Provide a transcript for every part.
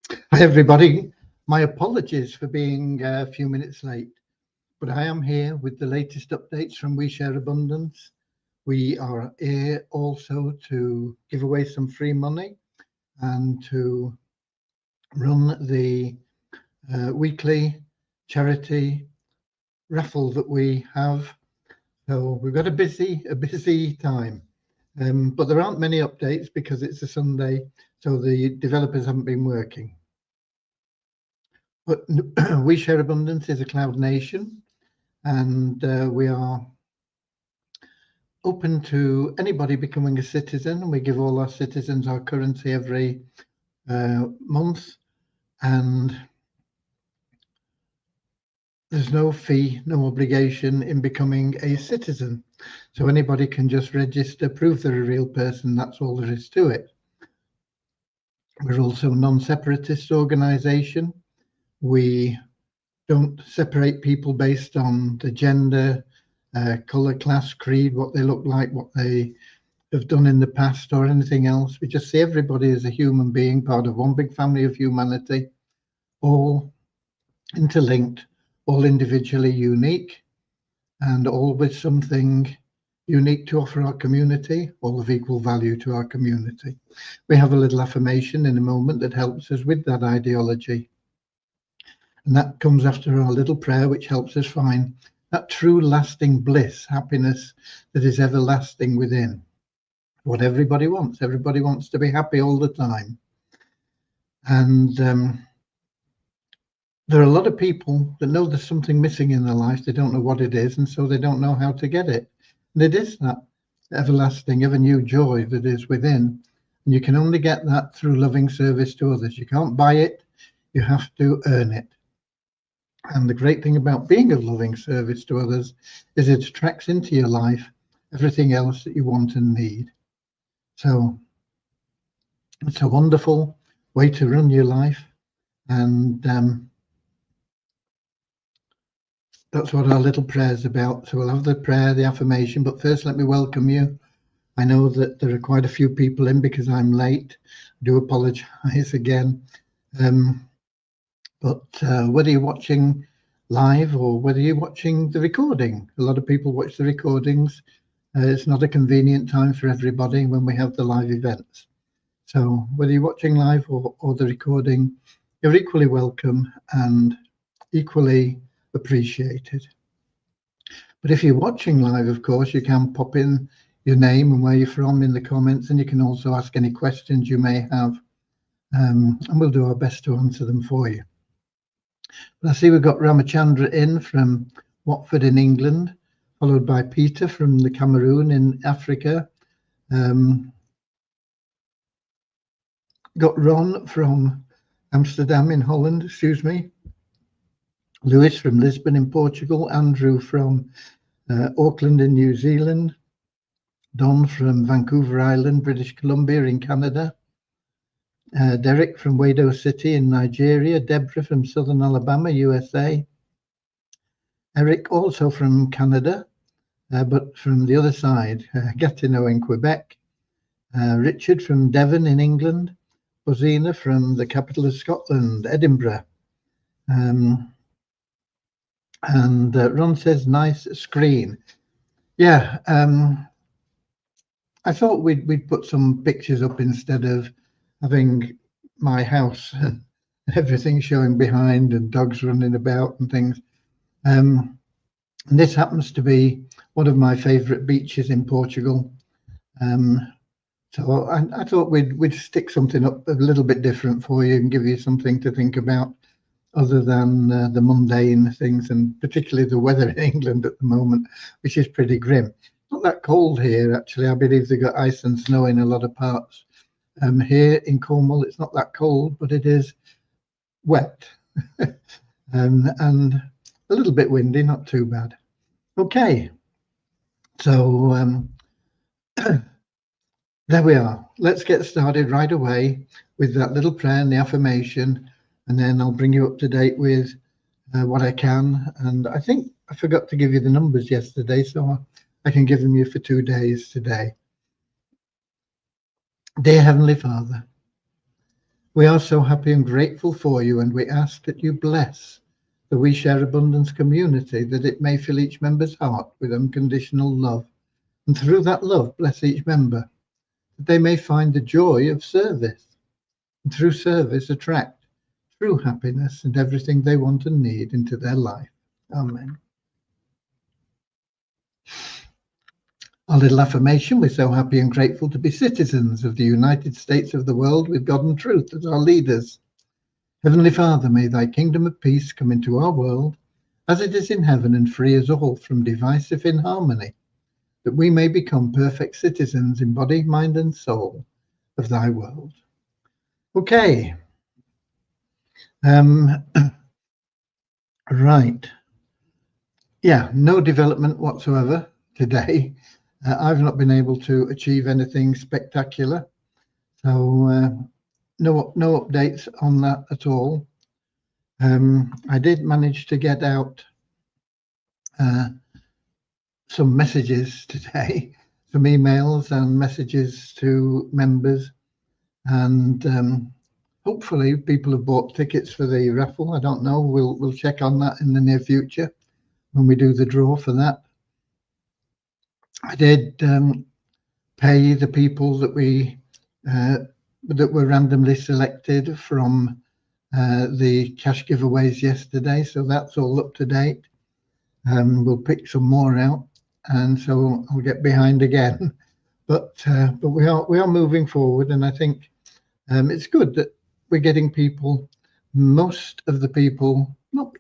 Hi, everybody. My apologies for being a few minutes late, but I am here with the latest updates from We Share Abundance. We are here also to give away some free money and to run the weekly charity raffle that we have. So we've got a busy time, but there aren't many updates because it's a Sunday, so the developers haven't been working. But We Share Abundance is a cloud nation, and we are open to anybody becoming a citizen. We give all our citizens our currency every month, and there's no fee, no obligation in becoming a citizen. So anybody can just register, prove they're a real person. That's all there is to it. We're also a non-separatist organization. We don't separate people based on the gender, color, class, creed, what they look like, what they have done in the past, or anything else. We just see everybody as a human being, part of one big family of humanity, all interlinked, all individually unique, and all with something unique to offer our community, all of equal value to our community. We have a little affirmation in a moment that helps us with that ideology. And that comes after our little prayer, which helps us find that true lasting bliss, happiness that is everlasting within. What everybody wants. Everybody wants to be happy all the time. And there are a lot of people that know there's something missing in their life. They don't know what it is, and so they don't know how to get it. And it is that everlasting, ever new joy that is within. And you can only get that through loving service to others. You can't buy it, you have to earn it. And the great thing about being of loving service to others is it attracts into your life everything else that you want and need. So it's a wonderful way to run your life. And that's what our little prayer is about. So we'll have the prayer, the affirmation, but first let me welcome you. I know that there are quite a few people in because I'm late. I do apologize again. But whether you're watching live or whether you're watching the recording, a lot of people watch the recordings. It's not a convenient time for everybody when we have the live events. So whether you're watching live or the recording, you're equally welcome and equally appreciated. But if you're watching live, of course, you can pop in your name and where you're from in the comments, and you can also ask any questions you may have, and we'll do our best to answer them for you. But I see we've got Ramachandra in from Watford in England, followed by Peter from the Cameroon in Africa. Got Ron from Amsterdam in Holland, excuse me. Lewis from Lisbon in Portugal. Andrew from Auckland in New Zealand. Don from Vancouver Island, British Columbia in Canada. Derek from Wado City in Nigeria. Deborah from Southern Alabama, USA. Eric also from Canada, but from the other side, Gatineau in Quebec. Richard from Devon in England. Bozina from the capital of Scotland, Edinburgh. And Ron says, nice screen. Yeah, I thought we'd put some pictures up instead of having my house and everything showing behind and dogs running about and things. And this happens to be one of my favorite beaches in Portugal. So I thought we'd stick something up a little bit different for you and give you something to think about other than the mundane things, and particularly the weather in England at the moment, which is pretty grim. It's not that cold here, actually. I believe they've got ice and snow in a lot of parts. Here in Cornwall, it's not that cold, but it is wet and a little bit windy, not too bad. Okay, so there we are. Let's get started right away with that little prayer and the affirmation, and then I'll bring you up to date with what I can. And I think I forgot to give you the numbers yesterday, so I can give them you for 2 days today. Dear Heavenly Father, We are so happy and grateful for you, and we ask that you bless the We Share Abundance community, that it may fill each member's heart with unconditional love. And through that love, bless each member, that they may find the joy of service, and through service attract true happiness and everything they want and need into their life. Amen. Our little affirmation: we're so happy and grateful to be citizens of the United States of the world with God and truth as our leaders. Heavenly Father, may thy kingdom of peace come into our world as it is in heaven, and free us all from divisive inharmony, that we may become perfect citizens in body, mind, and soul of thy world. Okay. Right. Yeah, no development whatsoever today. I've not been able to achieve anything spectacular, so no updates on that at all. I did manage to get out some messages today, some emails and messages to members, and hopefully people have bought tickets for the raffle. I don't know. We'll check on that in the near future when we do the draw for that. I did pay the people that were randomly selected from the cash giveaways yesterday, so that's all up to date. We'll pick some more out, and so I'll get behind again. But we are moving forward, and I think it's good that we're getting people. Most of the people, not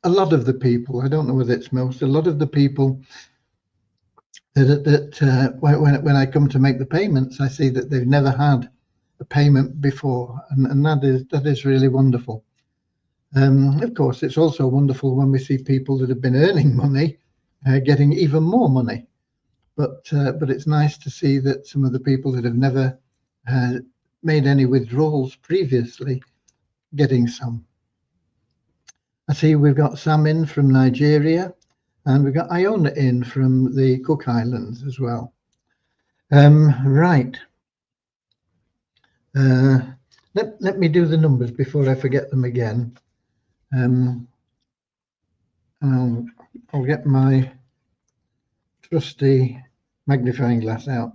a lot of the people. I don't know whether it's most. A lot of the people that when I come to make the payments, I see that they've never had a payment before, and that is really wonderful. Of course, it's also wonderful when we see people that have been earning money getting even more money. But it's nice to see that some of the people that have never made any withdrawals previously getting some. I see we've got Sam in from Nigeria, and we've got Iona in from the Cook Islands as well. Right. Let me do the numbers before I forget them again. I'll get my trusty magnifying glass out.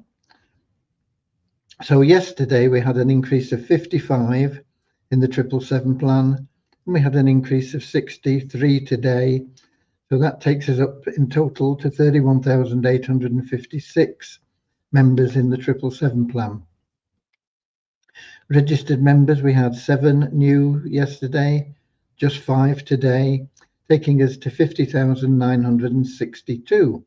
So yesterday we had an increase of 55 in the 777 plan, and we had an increase of 63 today. So that takes us up in total to 31,856 members in the 777 plan. Registered members, we had 7 new yesterday, just 5 today, taking us to 50,962.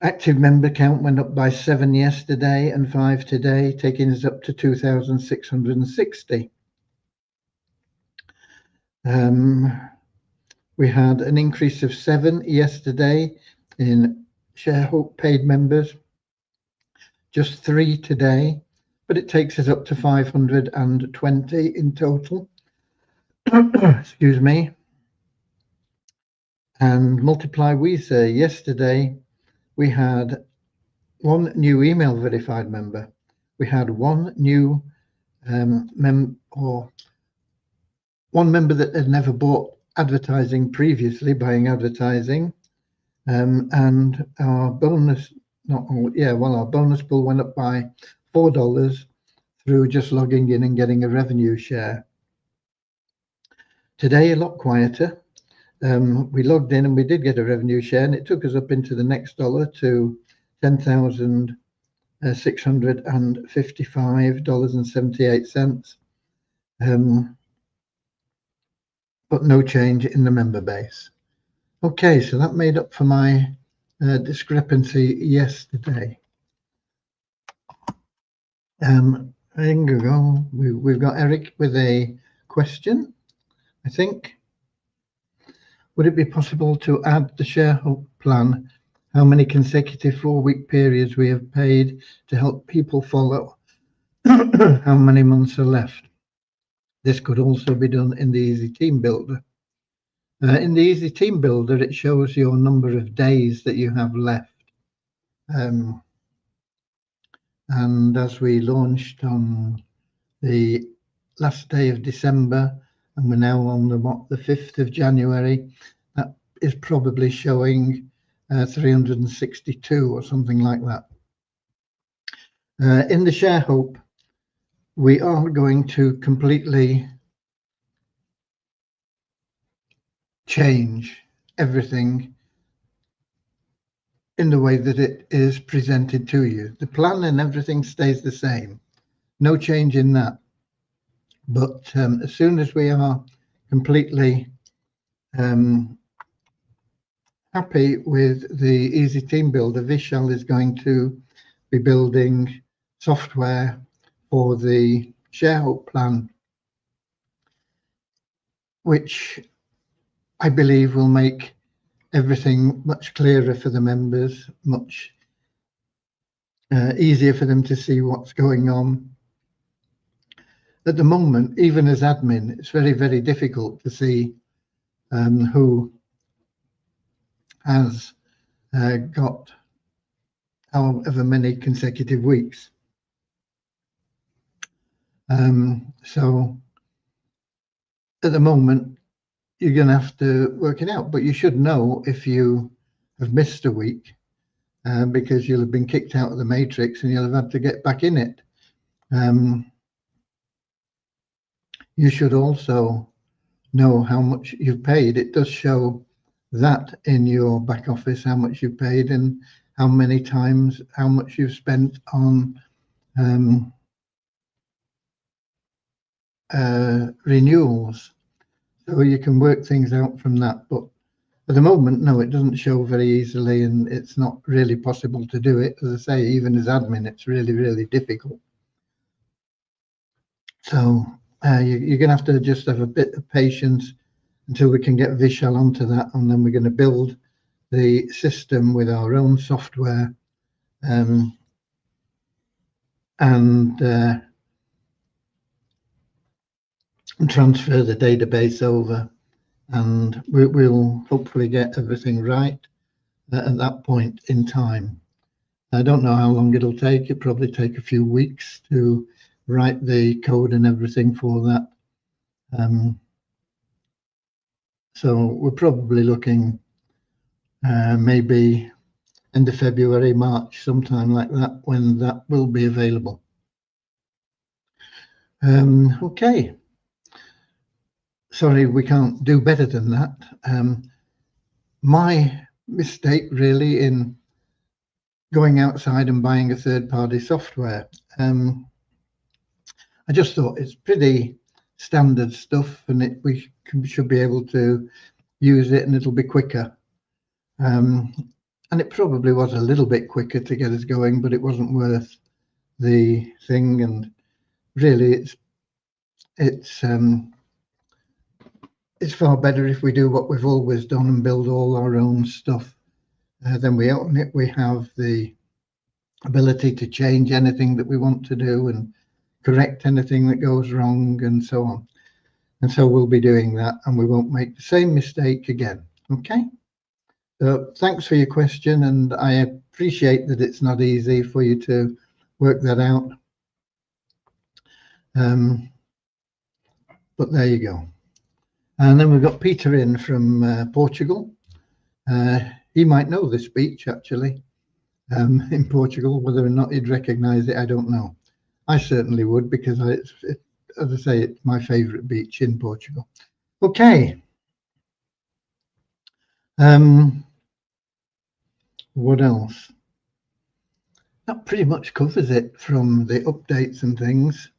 Active member count went up by 7 yesterday and 5 today, taking us up to 2,660. We had an increase of 7 yesterday in ShareHope paid members, just 3 today, but it takes us up to 520 in total. Excuse me. And Multiply Weezer, yesterday we had 1 new email verified member. We had 1 new one member that had never bought advertising previously, buying advertising, and our bonus, our bonus pool went up by $4 through just logging in and getting a revenue share. Today, a lot quieter. We logged in and we did get a revenue share, and it took us up into the next dollar to $10,655.78. But no change in the member base. Okay, so that made up for my discrepancy yesterday. We've got Eric with a question, I think. Would it be possible to add the ShareHope plan, how many consecutive 4-week periods we have paid to help people follow how many months are left? This could also be done in the Easy Team Builder. In the Easy Team Builder, it shows your number of days that you have left. And And as we launched on the last day of December, and we're now on the 5th of January, that is probably showing 362 or something like that. In the Share Hope, we are going to completely change everything in the way that it is presented to you. The plan and everything stays the same, no change in that. But as soon as we are completely happy with the Easy Team Builder, Vishal is going to be building software for the Share Hope plan, which I believe will make everything much clearer for the members, much easier for them to see what's going on. At the moment, even as admin, it's very, very difficult to see who has got however many consecutive weeks. So at the moment, you're going to have to work it out, but you should know if you have missed a week because you'll have been kicked out of the matrix and you'll have had to get back in it. You should also know how much you've paid. It does show that in your back office, how much you've paid and how many times, how much you've spent on renewals. So you can work things out from that. But at the moment, no, it doesn't show very easily and it's not really possible to do it. As I say, even as admin, it's really, really difficult. So you're going to have to just have a bit of patience until we can get Vishal onto that, and then we're going to build the system with our own software and transfer the database over, and we'll hopefully get everything right at that point in time. I don't know how long it'll take. It'll probably take a few weeks to write the code and everything for that. So we're probably looking maybe end of February, March, sometime like that, when that will be available. Okay. Sorry, we can't do better than that. My mistake really in going outside and buying a third-party software. I just thought it's pretty standard stuff and we should be able to use it and it'll be quicker. And it probably was a little bit quicker to get us going, but it wasn't worth the thing. And really, it's far better if we do what we've always done and build all our own stuff. Then we own it. We have the ability to change anything that we want to do and correct anything that goes wrong and so on. And so we'll be doing that and we won't make the same mistake again. Okay. So thanks for your question, and I appreciate that it's not easy for you to work that out. But there you go. And then we've got Peter in from Portugal. He might know this beach actually in Portugal. Whether or not he'd recognize it, I don't know. I certainly would, because as I say, it's my favorite beach in Portugal. Okay. What else? That pretty much covers it from the updates and things.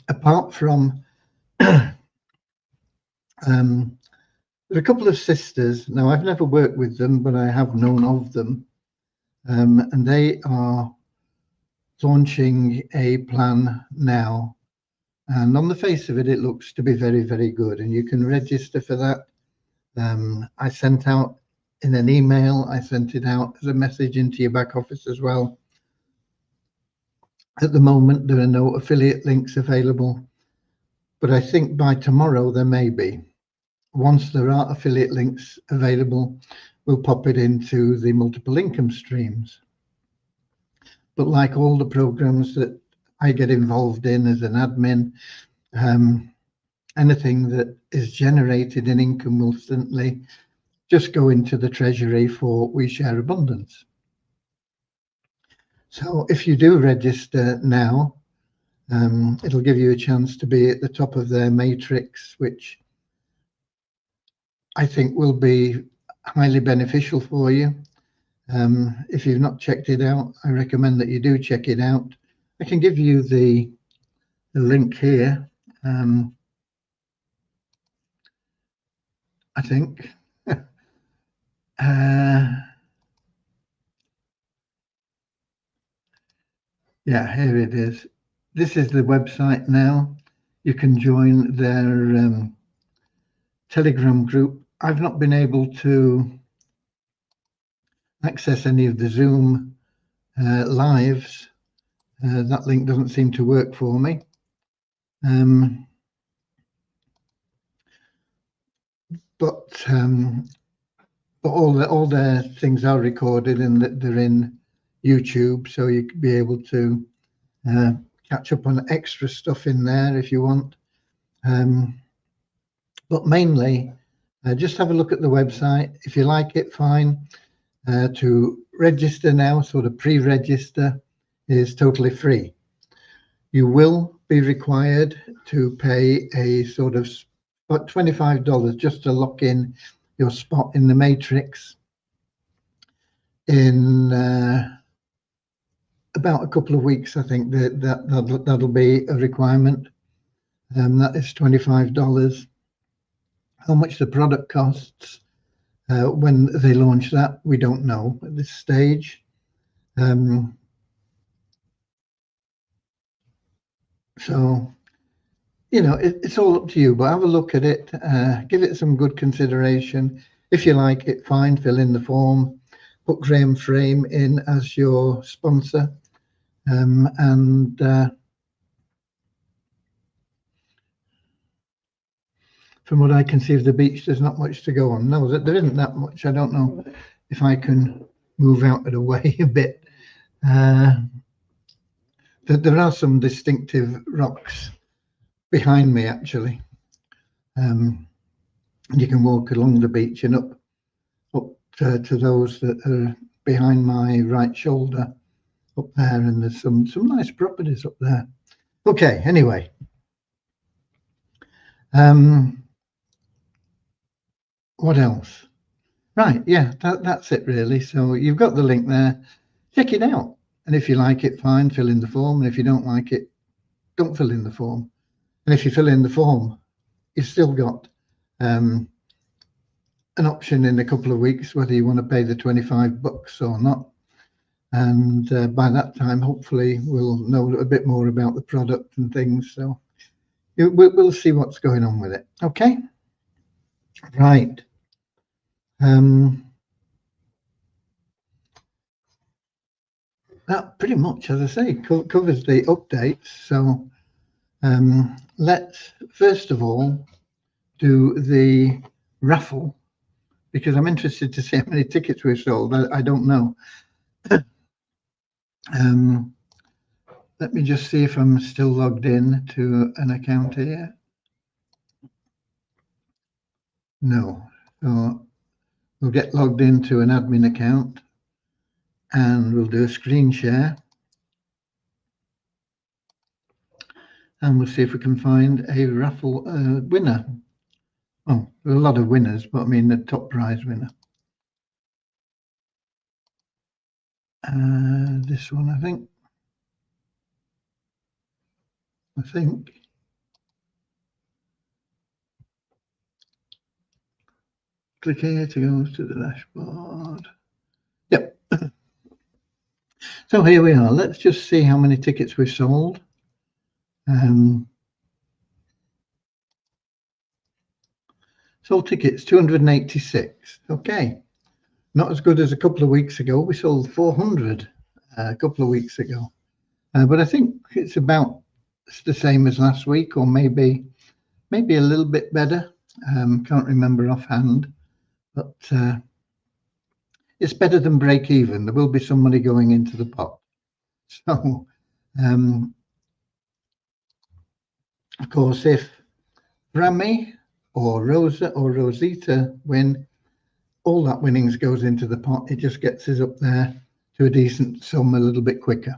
Apart from there are a couple of sisters. Now, I've never worked with them, but I have known of them. And they are launching a plan now. And on the face of it, it looks to be very, very good. And you can register for that. I sent out in an email, I sent it out as a message into your back office as well. At the moment, there are no affiliate links available, but I think by tomorrow there may be. Once there are affiliate links available, we'll pop it into the multiple income streams. But like all the programs that I get involved in as an admin, anything that is generated in income will instantly just go into the treasury for We Share Abundance. So if you do register now, it'll give you a chance to be at the top of their matrix, which I think will be highly beneficial for you. If you've not checked it out, I recommend that you do check it out. I can give you the link here. I think. Yeah, here it is. This is the website now. You can join their Telegram group. I've not been able to access any of the Zoom lives. That link doesn't seem to work for me. But all their things are recorded and that they're in YouTube, so you could be able to catch up on extra stuff in there if you want. But mainly, just have a look at the website. If you like it, fine. To register now, sort of pre-register, is totally free. You will be required to pay a sort of about $25 just to lock in your spot in the matrix in about a couple of weeks. I think that'll be a requirement. That is $25. How much the product costs when they launch that, we don't know at this stage. So, you know, it's all up to you, but have a look at it, give it some good consideration. If you like it, fine, fill in the form, put Graham Frame in as your sponsor. And from what I can see of the beach, there's not much to go on. No, there isn't that much. I don't know if I can move out of the way a bit. There are some distinctive rocks behind me, actually. You can walk along the beach and up to those that are behind my right shoulder up there, and there's some nice properties up there. Okay, anyway. What else? Right, yeah, that's it really. So you've got the link there. Check it out. And if you like it, fine, fill in the form. And if you don't like it, don't fill in the form. And if you fill in the form, you've still got an option in a couple of weeks whether you want to pay the $25 or not. And by that time, hopefully, we'll know a bit more about the product and things. So we'll see what's going on with it. Okay. Right. That pretty much, as I say, covers the updates. So let's first of all do the raffle, because I'm interested to see how many tickets we've sold. I don't know. Let me just see if I'm still logged in to an account here. No. So we'll get logged into an admin account and we'll do a screen share. And we'll see if we can find a raffle winner. Oh, there are a lot of winners, but I mean the top prize winner. This one, I think. Click here to go to the dashboard. Yep. So here we are. Let's just see how many tickets we've sold. Sold tickets, 286. Okay. Not as good as a couple of weeks ago. We sold 400 a couple of weeks ago. But I think it's about the same as last week, or maybe a little bit better. Can't remember offhand, but it's better than break even. There will be some money going into the pot. So, of course, if Rami or Rosa or Rosita win, all that winnings goes into the pot. It just gets us up there to a decent sum a little bit quicker,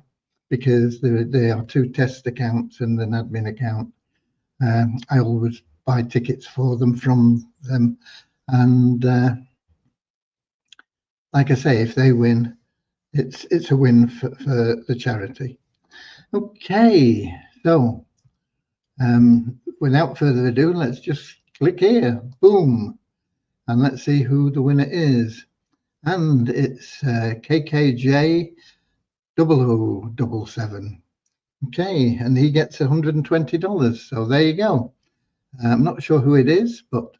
because there are two test accounts and an admin account. I always buy tickets for them from them, and like I say, if they win, it's a win for the charity. Okay, so without further ado, let's just click here, boom, and let's see who the winner is. And it's KKJ 0077. Okay, and he gets $120. So there you go. I'm not sure who it is, but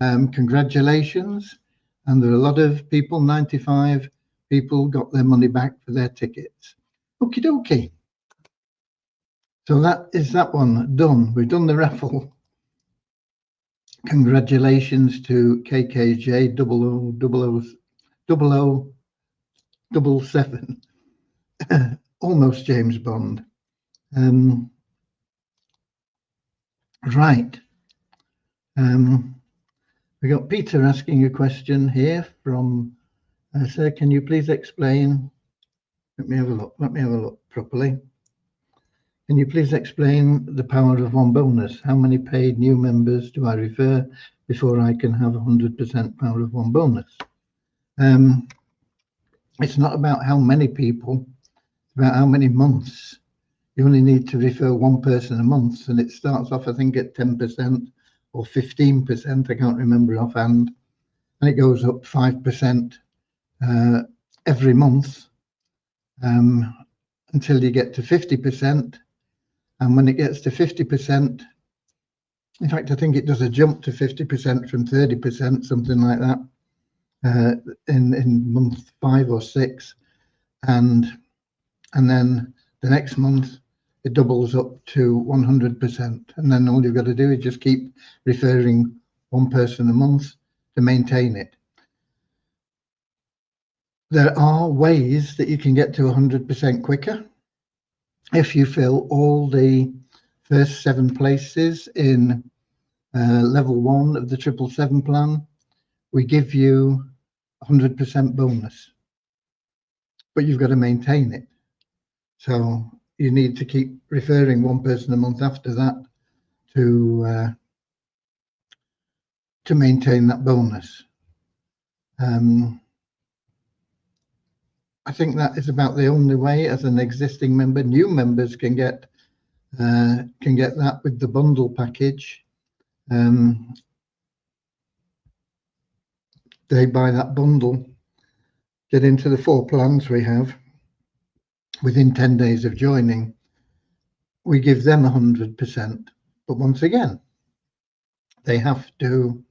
congratulations. And there are a lot of people, 95 people got their money back for their tickets. Okie dokie. So that is that one done. We've done the raffle. Congratulations to KKJ 0077. Almost James Bond. Right. We got Peter asking a question here from, sir, can you please explain? Let me have a look properly. Can you please explain the power of one bonus? How many paid new members do I refer before I can have 100% power of one bonus? It's not about how many people, it's about how many months. You only need to refer one person a month, and it starts off, I think, at 10% or 15%, I can't remember offhand, and it goes up 5% every month until you get to 50%. And when it gets to 50%, in fact, I think it does a jump to 50% from 30%, something like that, in month 5 or 6, and then the next month it doubles up to 100%, and then all you've got to do is just keep referring one person a month to maintain it. There are ways that you can get to 100% quicker. If you fill all the first 7 places in level 1 of the 777 plan, we give you 100% bonus, but you've got to maintain it. So you need to keep referring one person a month after that to maintain that bonus. I think that is about the only way as an existing member. New members can get that with the bundle package. They buy that bundle, get into the 4 plans we have. Within 10 days of joining, we give them 100%. But once again, they have to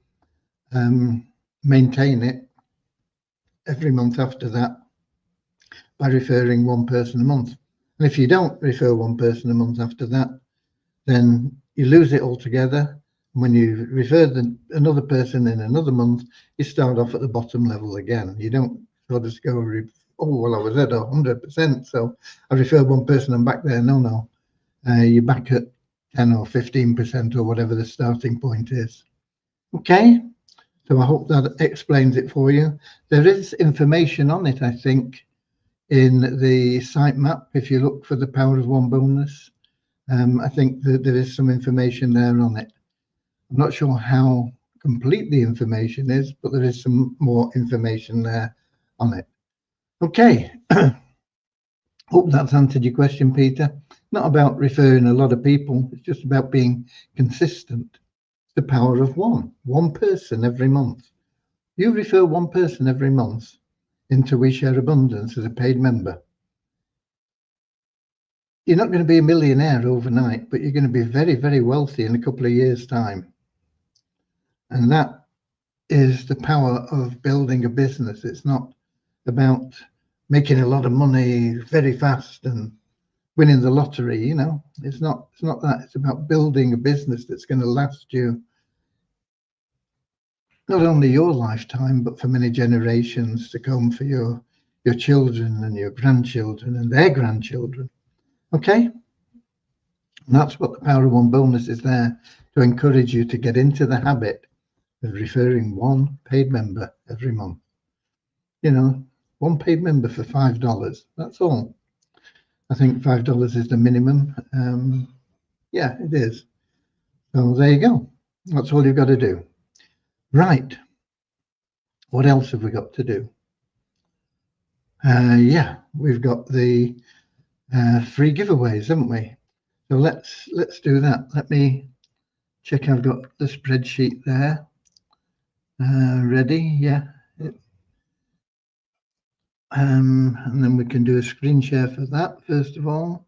maintain it every month after that by referring one person a month. And if you don't refer one person a month after that, then you lose it altogether. And when you refer another person in another month, you start off at the bottom level again. You don't sort of go, oh, well, I was at 100%, so I refer one person, I'm back there. No. You're back at 10 or 15% or whatever the starting point is. Okay, so I hope that explains it for you. There is information on it, I think, in the sitemap. If you look for the power of one bonus, I think that there is some information there on it. I'm not sure how complete the information is, but there is some more information there on it. Okay, hope that's answered your question, Peter. Not about referring a lot of people, it's just about being consistent. The power of one person every month. You refer one person every month into We Share Abundance as a paid member. You're not going to be a millionaire overnight, but you're going to be very, very wealthy in a couple of years' time. And that is the power of building a business. It's not about making a lot of money very fast and winning the lottery, you know. It's not that. It's about building a business that's going to last you not only your lifetime, but for many generations to come, for your your children and your grandchildren and their grandchildren. Okay? And that's what the Power of One bonus is there, to encourage you to get into the habit of referring one paid member every month. You know, one paid member for $5. That's all. I think $5 is the minimum. Yeah, it is. So there you go. That's all you've got to do. Right. What else have we got to do? Yeah, we've got the free giveaways, haven't we? So let's do that. Let me check I've got the spreadsheet there. Ready? Yeah. And then we can do a screen share for that first of all.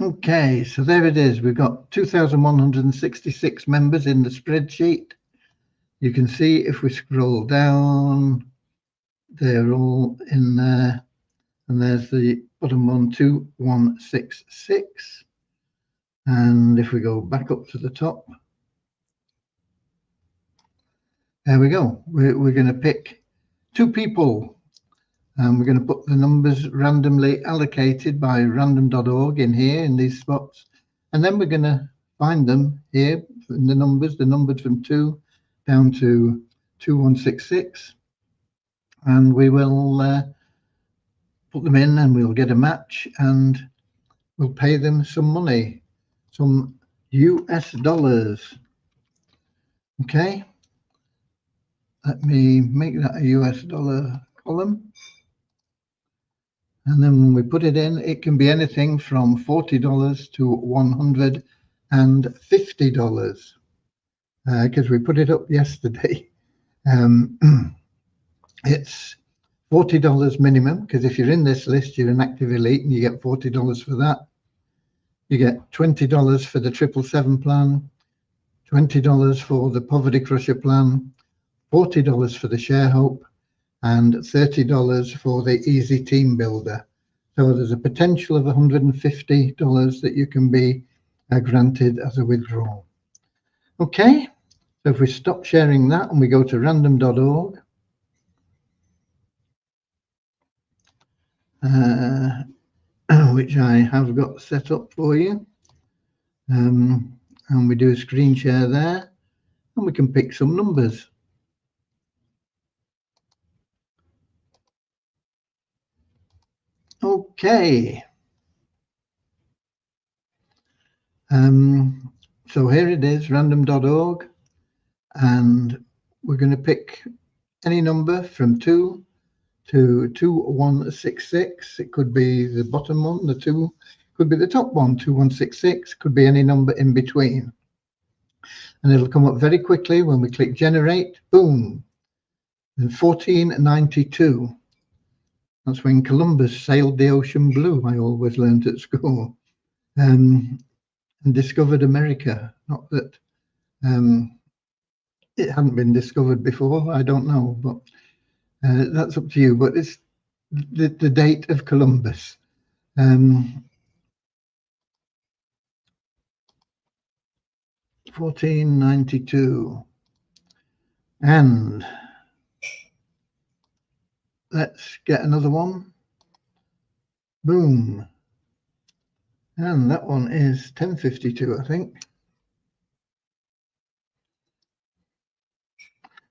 Okay, so there it is. We've got 2,166 members in the spreadsheet. You can see if we scroll down, they're all in there. And there's the bottom one, 2166. And if we go back up to the top, there we go. We're going to pick 2 people. And we're going to put the numbers randomly allocated by random.org in here in these spots. And then we're going to find them here in the numbers, from 2 down to 2166. And we will put them in and we'll get a match and we'll pay them some money, some US dollars. Okay. Let me make that a US dollar column. And then when we put it in, it can be anything from $40 to $150 because we put it up yesterday. It's $40 minimum because if you're in this list, you're an active elite and you get $40 for that. You get $20 for the 777 plan, $20 for the Poverty Crusher plan, $40 for the Share Hope, and $30 for the Easy Team Builder. So there's a potential of $150 that you can be granted as a withdrawal. Okay, so if we stop sharing that and we go to random.org, which I have got set up for you, and we do a screen share there, and we can pick some numbers. Okay. So here it is, random.org, and we're going to pick any number from 2 to 2166. It could be the bottom one, the 2, could be the top one, 2166, could be any number in between. And it'll come up very quickly when we click generate, boom, and 1492. That's when Columbus sailed the ocean blue, I always learned at school, and discovered America. Not that it hadn't been discovered before, I don't know, but that's up to you. But it's the date of Columbus. 1492. And let's get another one. Boom. And that one is 1052, I think.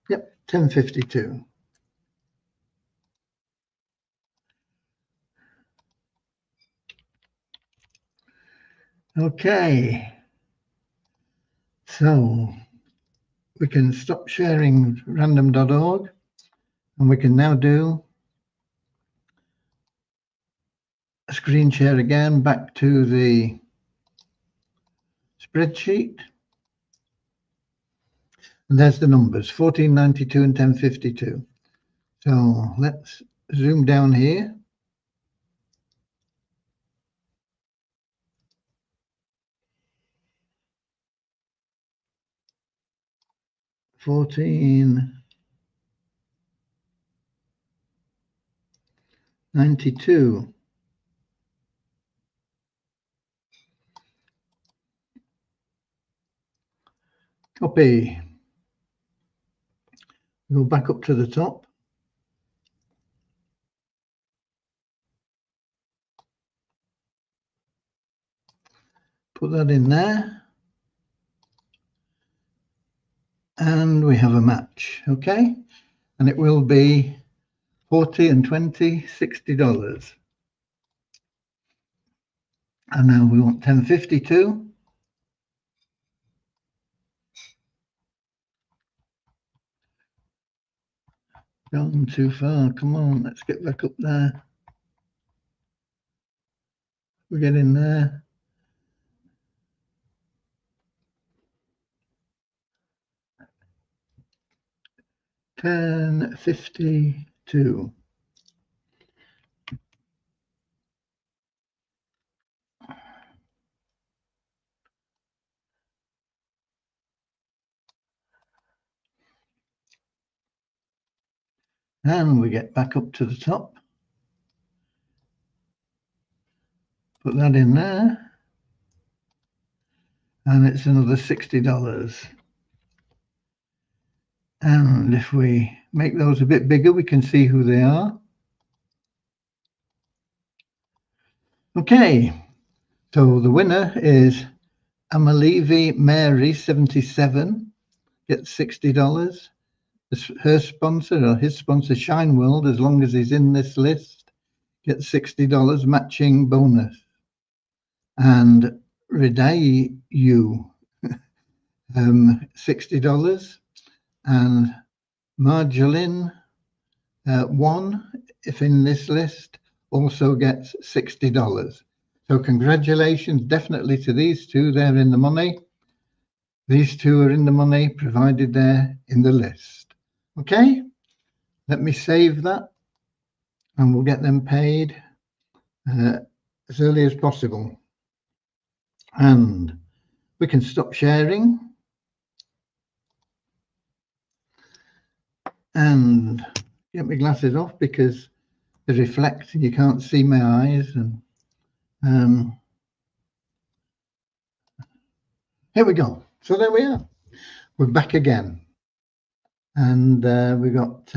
Yep, 1052. Okay. So we can stop sharing random.org and we can now do a screen share again back to the spreadsheet. And there's the numbers, 1492 and 1052. So let's zoom down here. $14.92. copy. Go back up to the top. Put that in there. And we have a match, okay? And it will be 40 and 20, $60. And now we want 1052. Gone too far. Come on, let's get back up there. We get in there. $10.52. And we get back up to the top. Put that in there. And it's another $60. And if we make those a bit bigger, we can see who they are. Okay, so the winner is Amalevi Mary 77, gets $60. Her sponsor or his sponsor, Shine World, as long as he's in this list, gets $60 matching bonus. And Riday you $60. And Marjolin one, if in this list, also gets $60. So congratulations definitely to these two. They're in the money. These two are in the money, provided they're in the list. Okay, let me save that and we'll get them paid as early as possible. And we can stop sharing. And get my glasses off because they reflect and you can't see my eyes. And here we go. So there we are. We're back again. And we got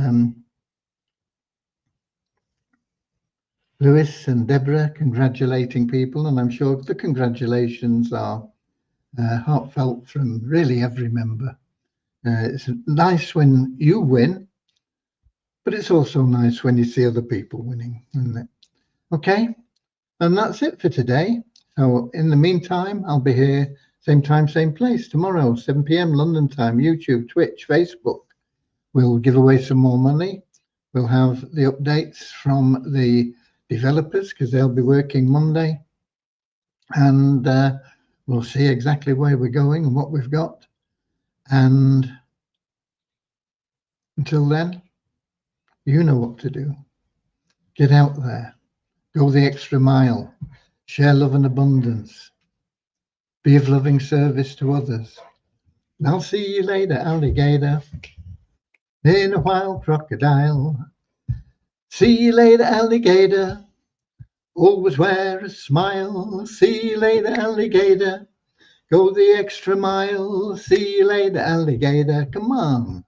Lewis and Deborah congratulating people. And I'm sure the congratulations are heartfelt from really every member. It's nice when you win, but it's also nice when you see other people winning, isn't it? Okay, and that's it for today. So in the meantime, I'll be here same time, same place tomorrow, 7 p.m. London time, YouTube, Twitch, Facebook. We'll give away some more money. We'll have the updates from the developers because they'll be working Monday. And we'll see exactly where we're going and what we've got. And until then, you know what to do. Get out there. Go the extra mile. Share love and abundance. Be of loving service to others. And I'll see you later, alligator. In a wild crocodile. See you later, alligator. Always wear a smile. See you later, alligator. Go the extra mile. See you later, alligator. Come on.